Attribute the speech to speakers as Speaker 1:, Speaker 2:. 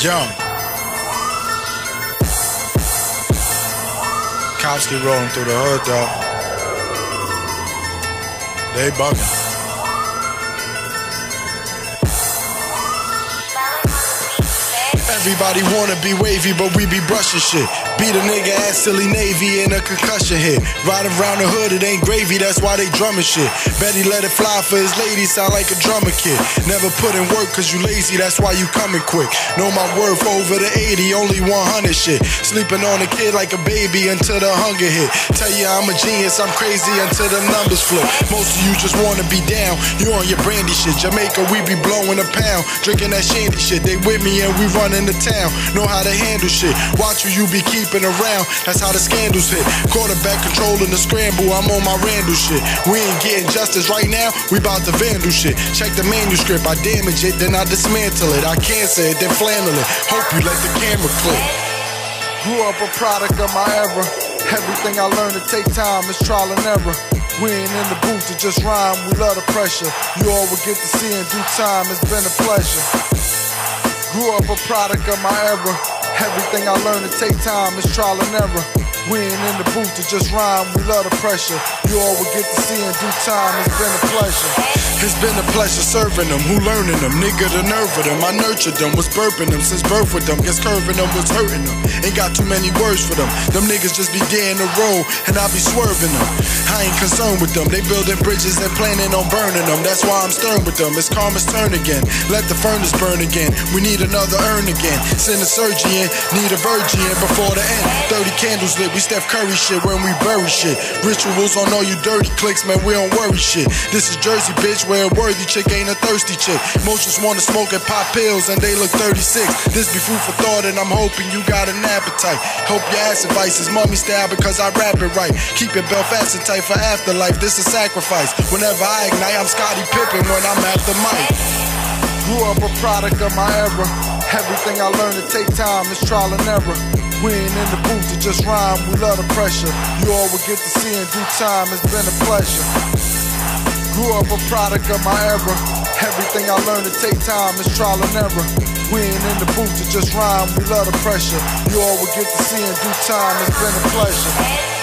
Speaker 1: Young. Cops keep rolling through the hood though. They bugging. Everybody wanna be wavy, but we be brushing shit. Beat a nigga ass silly Navy in a concussion hit. Riding around the hood, it ain't gravy, that's why they drumming shit. Bet he let it fly for his lady, sound like a drummer kid. Never put in work cause you lazy, that's why you coming quick. Know my worth over the 80, only 100 shit. Sleeping on a kid like a baby until the hunger hit. Tell you I'm a genius, I'm crazy until the numbers flip. Most of you just wanna be down, you on your brandy shit. Jamaica, we be blowing a pound, drinking that shandy shit. They with me and we running the town, know how to handle shit. Watch who you be keeping around, that's how the scandals hit. Quarterback controlling the scramble, I'm on my Randall shit. We ain't getting justice right now, we bout to vandal shit. Check the manuscript, I damage it, then I dismantle it. I cancel it, then flannel it, hope you let the camera click. Grew up a product of my era. Everything I learned to take time is trial and error. We ain't in the booth to just rhyme, we love the pressure. You all will get to see in due time, it's been a pleasure. Grew up a product of my era. Everything I learned to take time is trial and error. We ain't in the booth to just rhyme, we love the pressure. You all will get to see in due time, it's been a pleasure. It's been a pleasure serving them, who learning them, nigga the nerve of them. I nurtured them, was burping them since birth with them. Guess curving them was hurting them, ain't got too many words for them. Them niggas just be there in the road, and I be swerving them. I ain't concerned with them, they building bridges and planning on burning them. That's why I'm stern with them, it's karma's turn again. Let the furnace burn again, we need another urn again. Send a surgeon, need a virgin before the end. 30 candles lit, we Steph Curry shit when we bury shit. Rituals on all you dirty clicks, man, we don't worry shit. This is Jersey, bitch, where a worthy chick ain't a thirsty chick. Most just wanna smoke and pop pills and they look 36. This be food for thought and I'm hoping you got an appetite. Hope your ass advice is mummy style because I rap it right. Keep your belt fast and tight for afterlife, this is sacrifice. Whenever I ignite, I'm Scottie Pippen when I'm at the mic. Grew up a product of my era. Everything I learned to take time is trial and error. We ain't in the booth to just rhyme, we love the pressure. You all will get to see in due time, it's been a pleasure. Grew up a product of my era. Everything I learned to take time is trial and error. We ain't in the booth to just rhyme, we love the pressure. You all will get to see in due time, it's been a pleasure.